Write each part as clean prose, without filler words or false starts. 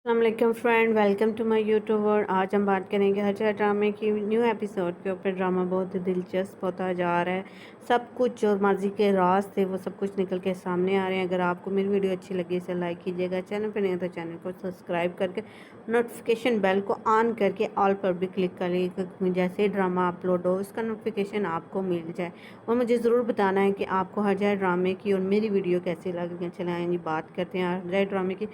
السلام علیکم friend, welcome to my YouTube world. آج ہم بات کریں گے ہر ڈرامے کی نیو ایپیسوڈ کے اوپر۔ ڈرامہ بہت دلچسپ ہوتا جا رہا ہے، سب کچھ جو ماضی کے راز تھے وہ سب کچھ نکل کے سامنے آ رہے ہیں۔ اگر آپ کو میری ویڈیو اچھی لگی اسے لائک کیجیے گا، چینل پہ نہیں ہے تو چینل کو سبسکرائب کر کے نوٹیفیکیشن بیل کو آن کر کے آل پر بھی کلک کر لیجیے گا، جیسے ہی ڈرامہ اپلوڈ ہو اس کا نوٹیفیکیشن آپ کو مل جائے۔ اور مجھے ضرور بتانا ہے کہ آپ کو ہر ڈرامے کی اور میری ویڈیو کیسی لگی۔ چلیں جی بات کرتے ہیں ہر ڈرامے کی۔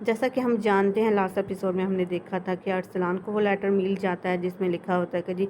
جیسا کہ ہم جانتے ہیں لاسٹ ایپیسوڈ میں ہم نے دیکھا تھا کہ ارسلان کو وہ لیٹر مل جاتا ہے جس میں لکھا ہوتا ہے کہ جی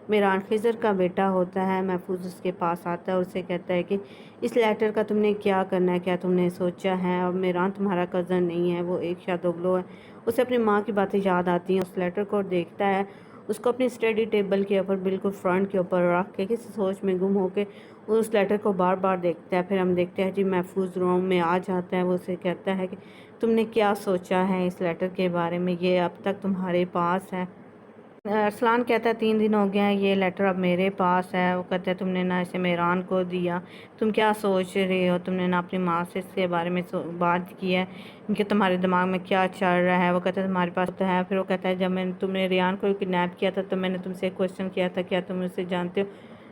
میران خضر کا بیٹا ہوتا ہے، محفوظ اس کے پاس آتا ہے اور اسے کہتا ہے کہ اس لیٹر کا تم نے کیا کرنا ہے، کیا تم نے سوچا ہے، اور میران تمہارا کزن نہیں ہے، وہ ایک شادوغلو ہے۔ اسے اپنی ماں کی باتیں یاد آتی ہیں، اس لیٹر کو دیکھتا ہے، اس کو اپنی اسٹڈی ٹیبل کے اوپر بالکل فرنٹ کے اوپر رکھ کے کسی سوچ میں گم ہو کے اس لیٹر کو بار بار دیکھتا ہے۔ پھر ہم دیکھتے ہیں جی محفوظ روم میں آ جاتا ہے، وہ اسے کہتا ہے کہ تم نے کیا سوچا ہے اس لیٹر کے بارے میں، یہ اب تک تمہارے پاس ہے۔ ارسلان کہتا ہے 3 دن ہو گیا ہے، یہ لیٹر اب میرے پاس ہے۔ وہ کہتا ہے تم نے نہ اسے میران کو دیا، تم کیا سوچ رہے ہو، تم نے نہ اپنی ماں سے اس کے بارے میں بات کی ہے کہ تمہارے دماغ میں کیا چل رہا ہے۔ وہ کہتا ہے تمہارے پاس تو ہے۔ پھر وہ کہتا ہے جب تم نے ریان کو کڈنیپ کیا تھا تو میں نے تم سے کوشچن کیا تھا کیا تم اسے جانتے ہو،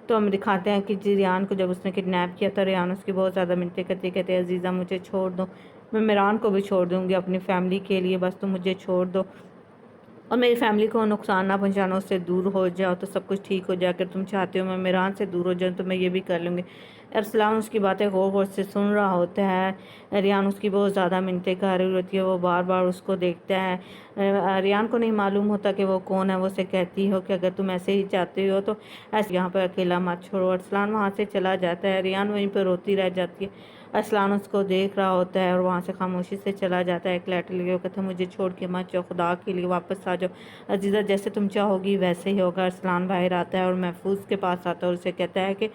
تو ہم دکھاتے ہیں کہ جی ریان کو جب اس نے کڈنیپ کیا تھا ریان اس کی بہت زیادہ منتیں کرتی ہے، کہتے ہیں عزیزہ مجھے چھوڑ دو، میں میران کو بھی چھوڑ دوں گی اپنی فیملی کے لیے، بس تم مجھے چھوڑ دو اور میری فیملی کو نقصان نہ پہنچانا، اس سے دور ہو جاؤ تو سب کچھ ٹھیک ہو جائے۔ اگر تم چاہتے ہو میں میران سے دور ہو جاؤں تو میں یہ بھی کر لوں گی۔ ارسلان اس کی باتیں غور غور سے سن رہا ہوتا ہے۔ ریان اس کی بہت زیادہ منتیں کر رہی ہوتی ہے، وہ بار بار اس کو دیکھتا ہے۔ ریان کو نہیں معلوم ہوتا کہ وہ کون ہے۔ وہ اسے کہتی ہو کہ اگر تم ایسے ہی چاہتے ہو تو ایسے یہاں پر اکیلا مت چھوڑو۔ ارسلان وہاں سے چلا جاتا ہے، ریان وہیں پہ روتی رہ جاتی ہے۔ ارسلان اس کو دیکھ رہا ہوتا ہے اور وہاں سے خاموشی سے چلا جاتا ہے۔ ایک لیٹر لے کے کہتا ہے مجھے چھوڑ کے مت جاؤ، خدا کے لیے واپس آ جاؤ عزیزہ، جیسے تم چاہو گی ویسے ہی ہوگا۔ ارسلان باہر آتا ہے اور محفوظ کے پاس آتا ہے اور اسے کہتا ہے کہ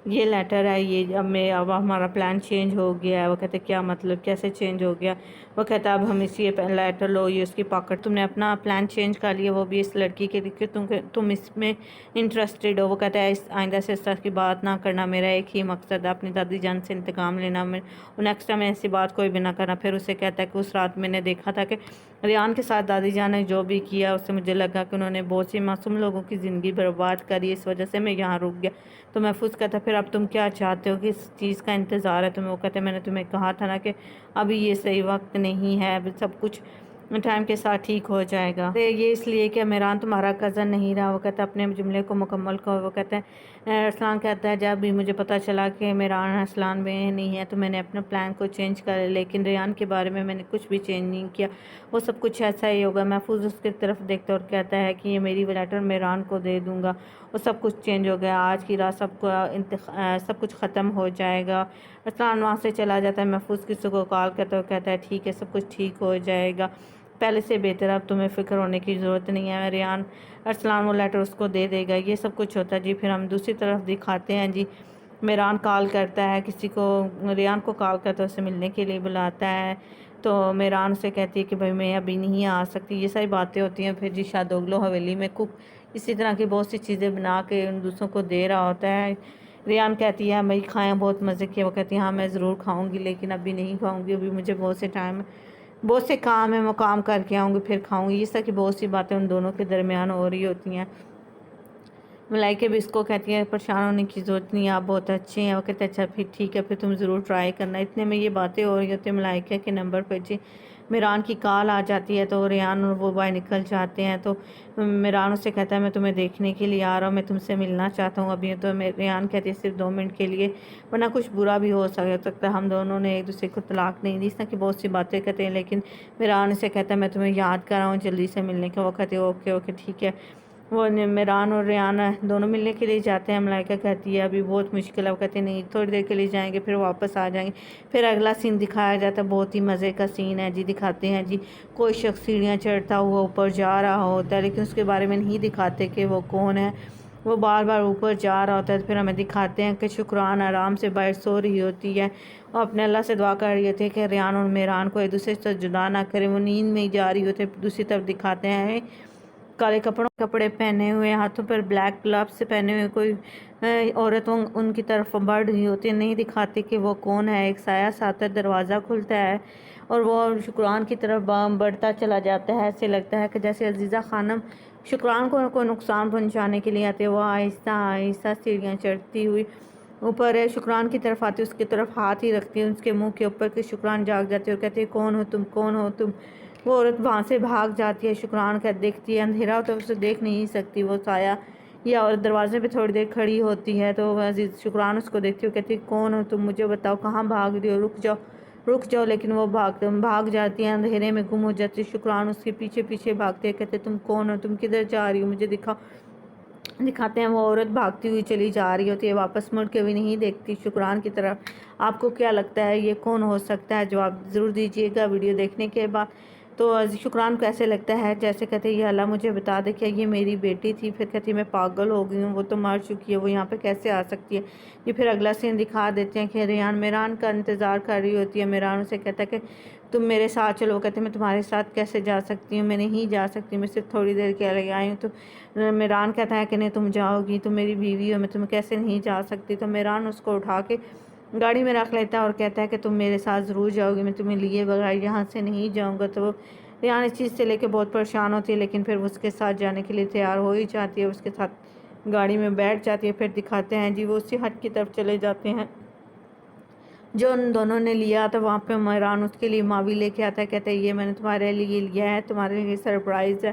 یہ لیٹر ہے، یہ اب ہمارا پلان چینج ہو گیا ہے۔ وہ کہتے ہیں کیا مطلب، کیسے چینج ہو گیا؟ وہ کہتا ہے اب ہم اسی لیٹر لو، یہ اس کی پاکٹ، تم نے اپنا پلان چینج کر لیا، وہ بھی اس لڑکی کے لیے، تم اس میں انٹرسٹڈ ہو۔ وہ کہتا ہے آئندہ سے اس طرح کی بات نہ کرنا، میرا ایک ہی مقصد ہے اپنی دادی جان سے انتقام لینا، نیکسٹ ٹائم ایسی بات کوئی بھی نہ کرنا۔ پھر اسے کہتا ہے کہ اس رات میں نے دیکھا تھا کہ ریان کے ساتھ دادی جان نے جو بھی کیا اس سے مجھے لگا کہ انہوں نے بہت سی معصوم لوگوں کی زندگی برباد کری، اس وجہ سے میں یہاں رک گیا۔ تو محفوظ کہتا ہے پھر اب تم کیا چاہتے ہو، کس چیز کا انتظار ہے تمہیں؟ وہ کہتے ہیں میں نے تمہیں کہا تھا نا کہ ابھی یہ صحیح وقت نہیں ہے، ابھی سب کچھ ٹائم کے ساتھ ٹھیک ہو جائے گا۔ یہ اس لیے کہ میران تمہارا کزن نہیں رہا۔ وہ کہتا ہے اپنے جملے کو مکمل کرو۔ وہ کہتے ہیں ارسلان کہتا ہے جب بھی مجھے پتا چلا کہ میران ارسلان میں نہیں ہے تو میں نے اپنا پلان کو چینج کر لیا، لیکن ریان کے بارے میں نے کچھ بھی چینج نہیں کیا، وہ سب کچھ ایسا ہی ہوگا۔ محفوظ اس کی طرف دیکھتا اور کہتا ہے کہ یہ میری لیٹر میران کو دے دوں گا، وہ سب کچھ چینج ہو گیا، آج کی رات سب کچھ ختم ہو جائے گا۔ ارسلان وہاں سے چلا جاتا ہے۔ محفوظ کسی کو کال کرتا ہے اور کہتا ہے ٹھیک ہے سب کچھ ٹھیک ہو جائے گا، پہلے سے بہتر، اب تمہیں فکر ہونے کی ضرورت نہیں ہے۔ ریان ارسلان وہ لیٹر اس کو دے دے گا، یہ سب کچھ ہوتا ہے جی۔ پھر ہم دوسری طرف دکھاتے ہیں جی میران کال کرتا ہے کسی کو، ریان کو کال کرتا ہے، اسے ملنے کے لیے بلاتا ہے، تو میران سے کہتی ہے کہ بھائی میں ابھی نہیں آ سکتی، یہ ساری باتیں ہوتی ہیں۔ پھر جی شادوغلو حویلی میں کوک اسی طرح کی بہت سی چیزیں بنا کے ان دوسروں کو دے رہا ہوتا ہے۔ ریان کہتی ہے بھائی کھائیں، بہت مزے کیا۔ وہ کہتی ہے ہاں میں ضرور کھاؤں گی لیکن ابھی نہیں کھاؤں گی، ابھی مجھے بہت سے کام ہیں، وہ کام کر کے آؤں گی پھر کھاؤں گی۔ اس طرح کی بہت سی باتیں ان دونوں کے درمیان ہو رہی ہوتی ہیں۔ ملائکہ بھی اس کو کہتی ہے پریشان ہونے کی ضرورت نہیں، آپ بہت اچھے ہیں۔ وہ کہتے ہیں اچھا پھر ٹھیک ہے، پھر تم ضرور ٹرائی کرنا۔ اتنے میں یہ باتیں ہو رہی ہوتی ہیں، ملائکہ کے نمبر پہ جی میران کی کال آ جاتی ہے، تو ریان اور وہ باہر نکل جاتے ہیں۔ تو میران اسے کہتا ہے میں تمہیں دیکھنے کے لیے آ رہا ہوں، میں تم سے ملنا چاہتا ہوں ابھی۔ تو ریان کہتی ہے صرف 2 منٹ کے لیے، ورنہ کچھ برا بھی ہو سکتا ہے، ہم دونوں نے ایک دوسرے کو طلاق نہیں دی، اس طرح کی بہت سی باتیں کہتے ہیں۔ لیکن میران اسے کہتا ہے میں تمہیں یاد کر رہا ہوں جلدی سے ملنے کا۔ وہ کہتے ہیں اوکے اوکے ٹھیک ہے۔ وہ میران اور ریان دونوں ملنے کے لیے جاتے ہیں۔ ملائکہ کہتی ہے ابھی بہت مشکل ہے۔ وہ کہتے ہیں نہیں تھوڑی دیر کے لیے جائیں گے پھر واپس آ جائیں گے۔ پھر اگلا سین دکھایا جاتا ہے، بہت ہی مزے کا سین ہے جی۔ دکھاتے ہیں جی کوئی شخص سیڑھیاں چڑھتا ہوا اوپر جا رہا ہوتا ہے، لیکن اس کے بارے میں نہیں دکھاتے کہ وہ کون ہے، وہ بار بار اوپر جا رہا ہوتا ہے۔ پھر ہمیں دکھاتے ہیں کہ شکران آرام سے باہر سو رہی ہوتی ہے اور اپنے اللہ سے دعا کر رہی ہوتی ہے کہ ریان اور میران کو ایک دوسرے سے جدا نہ کرے، وہ نیند میں ہی جا رہی ہوتی ہے۔ دوسری طرف دکھاتے ہیں کالے کپڑے پہنے ہوئے، ہاتھوں پر بلیک گلوز پہنے ہوئے کوئی عورت ان کی طرف بڑھ رہی ہوتی ہے، نہیں دکھاتے کہ وہ کون ہے۔ ایک سایہ ساتھ دروازہ کھلتا ہے اور وہ شکران کی طرف بڑھتا چلا جاتا ہے۔ ایسے لگتا ہے کہ جیسے عزیزہ خانم شکران کو نقصان پہنچانے کے لیے آتے، وہ آہستہ آہستہ سیڑھیاں چڑھتی ہوئی اوپر شکران کی طرف آتی، اس کی طرف ہاتھ ہی رکھتی ہے اس کے منہ کے اوپر، کہ شکران جاگ جاتی ہے اور کہتی ہے کون ہو تم، کون ہو تم۔ وہ عورت وہاں سے بھاگ جاتی ہے، شکران کا دیکھتی ہے، اندھیرا ہوتا ہے اسے دیکھ نہیں سکتی، وہ سایہ یا اور دروازے پہ تھوڑی دیر کھڑی ہوتی ہے تو عزیز شکران اس کو دیکھتی ہے، کہتی ہے کون ہو تم، مجھے بتاؤ کہاں بھاگ رہی ہو، رک جاؤ، لیکن وہ بھاگ جاتی ہے، اندھیرے میں گم ہو جاتی ہے۔ شکران اس کے پیچھے پیچھے بھاگتے ہیں، کہتے تم کون ہو، تم کدھر جا رہی ہو، مجھے دکھاتے ہیں۔ وہ عورت بھاگتی ہوئی چلی جا رہی ہوتی ہے، واپس مڑ کے بھی نہیں دیکھتی شکران کی طرف۔ آپ کو کیا لگتا ہے یہ کون ہو سکتا ہے؟ جواب ضرور دیجیے گا ویڈیو دیکھنے کے بعد۔ تو شکران کو ایسے لگتا ہے جیسے کہتے ہیں یہ اللہ مجھے بتا دے کہ یہ میری بیٹی تھی، پھر کہتی ہے میں پاگل ہو گئی ہوں، وہ تو مر چکی ہے، وہ یہاں پہ کیسے آ سکتی ہے۔ یہ پھر اگلا سین دکھا دیتے ہیں کہ ریان میران کا انتظار کر رہی ہوتی ہے، میران اسے کہتا ہے کہ تم میرے ساتھ چلو، کہتے ہیں میں تمہارے ساتھ کیسے جا سکتی ہوں، میں نہیں جا سکتی، میں صرف تھوڑی دیر کے لیے آئی ہوں۔ تو میران کہتا ہے کہ نہیں تم جاؤ گی، تم میری بیوی ہو، میں تم کیسے نہیں جا سکتی۔ تو میران اس کو اٹھا کے گاڑی میں رکھ لیتا ہے اور کہتا ہے کہ تم میرے ساتھ ضرور جاؤ گی، میں تمہیں لیے بغیر یہاں سے نہیں جاؤں گا۔ تو ریان اس چیز سے لے کے بہت پریشان ہوتی ہے، لیکن پھر اس کے ساتھ جانے کے لیے تیار ہو ہی جاتی ہے، اس کے ساتھ گاڑی میں بیٹھ جاتی ہے۔ پھر دکھاتے ہیں جی وہ اسی ہٹ کی طرف چلے جاتے ہیں جو ان دونوں نے لیا تھا، وہاں پہ میران اس کے لیے ماوی لے کے آتا ہے، کہتا ہے یہ میں نے تمہارے لیے لیا ہے، تمہارے لیے سرپرائز ہے۔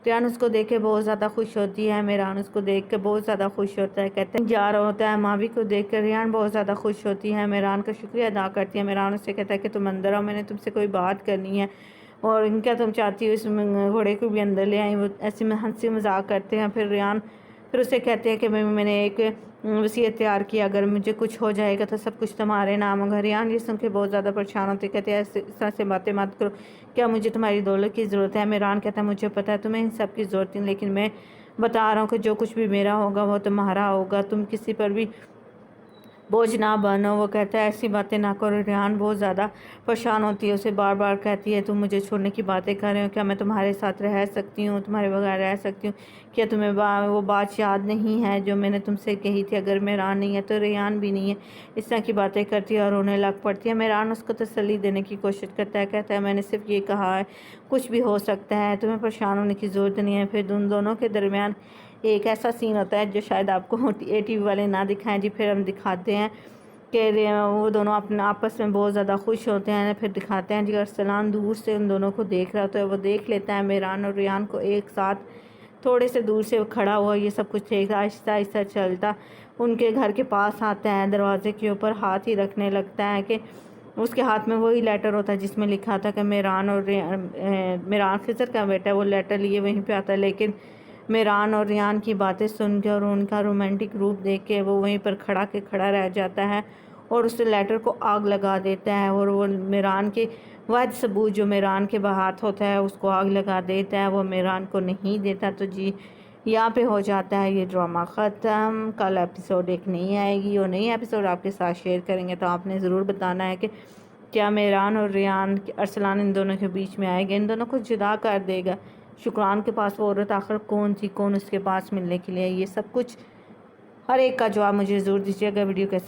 ریان اس کو دیکھ کے بہت زیادہ خوش ہوتی ہے، میران اس کو دیکھ کے بہت زیادہ خوش ہوتا ہے، کہتے ہیں جا رہا ہوتا ہے، ماوی کو دیکھ کر ریان بہت زیادہ خوش ہوتی ہے، میران کا شکریہ ادا کرتی ہے۔ میران اس سے کہتا ہے کہ تم اندر آؤ، میں نے تم سے کوئی بات کرنی ہے، اور ان کا تم چاہتی ہو اس گھوڑے کو بھی اندر لے آئی۔ وہ ایسے میں ہنسی مذاق کرتے ہیں۔ پھر اسے کہتے ہیں کہ میں نے ایک وصیت تیار کی، اگر مجھے کچھ ہو جائے گا تو سب کچھ تمہارے نام ہوگا۔ ریان یہ سن کے بہت زیادہ پریشان ہوتے، کہتے ہیں اس طرح سے باتیں مت کرو، کیا مجھے تمہاری دولت کی ضرورت ہے؟ میران کہتا ہے مجھے پتا ہے تمہیں ان سب کی ضرورت نہیں، لیکن میں بتا رہا ہوں کہ جو کچھ بھی میرا ہوگا وہ تمہارا ہوگا، تم کسی پر بھی بوجھ نہ بنو۔ وہ کہتا ہے ایسی باتیں نہ کرو۔ ریان بہت زیادہ پریشان ہوتی ہے، اسے بار بار کہتی ہے تم مجھے چھوڑنے کی باتیں کر رہے ہو، کیا میں تمہارے ساتھ رہ سکتی ہوں، تمہارے بغیر رہ سکتی ہوں، کیا تمہیں وہ بات یاد نہیں ہے جو میں نے تم سے کہی تھی؟ اگر میران نہیں ہے تو ریان بھی نہیں ہے۔ اس طرح کی باتیں کرتی ہے اور رونے لگ پڑتی ہے۔ میران اس کو تسلی دینے کی کوشش کرتا ہے، کہتا ہے میں نے صرف یہ کہا ہے کچھ بھی ہو سکتا ہے، تمہیں پریشان ہونے کی ضرورت نہیں ہے۔ پھر ان دونوں کے درمیان ایک ایسا سین ہوتا ہے جو شاید آپ کو اے ٹی وی والے نہ دکھائیں جی، پھر ہم دکھاتے ہیں کہ وہ دونوں اپنے آپس میں بہت زیادہ خوش ہوتے ہیں۔ پھر دکھاتے ہیں جی ارسلان دور سے ان دونوں کو دیکھ رہا ہوتا ہے، وہ دیکھ لیتا ہے میران اور ریان کو ایک ساتھ تھوڑے سے دور سے کھڑا ہوا، یہ سب کچھ دیکھ رہا، آہستہ آہستہ چلتا ان کے گھر کے پاس آتا ہے، دروازے کے اوپر ہاتھ ہی رکھنے لگتا ہے کہ اس کے ہاتھ میں وہی لیٹر ہوتا ہے جس میں لکھا تھا کہ میران خضر کا بیٹا ہے۔ وہ لیٹر لیے وہیں پہ آتا ہے، لیکن میران اور ریان کی باتیں سن کے اور ان کا رومانٹک روپ دیکھ کے وہ وہیں پر کھڑا رہ جاتا ہے اور اس لیٹر کو آگ لگا دیتا ہے، اور وہ میران کے واحد ثبوت جو میران کے ہاتھ ہوتا ہے اس کو آگ لگا دیتا ہے، وہ میران کو نہیں دیتا۔ تو جی یہاں پہ ہو جاتا ہے یہ ڈرامہ ختم۔ کل ایپیسوڈ ایک نہیں آئے گی اور نئی ایپیسوڈ آپ کے ساتھ شیئر کریں گے، تو آپ نے ضرور بتانا ہے کہ کیا میران اور ریان ارسلان ان دونوں کے بیچ میں آئے گا، ان دونوں کو جدا کر دے گا؟ شکران کے پاس وہ عورت آخر کون تھی، کون اس کے پاس ملنے کے لیے؟ یہ سب کچھ ہر ایک کا جواب مجھے ضرور دیجیے گا۔ ویڈیو کیسے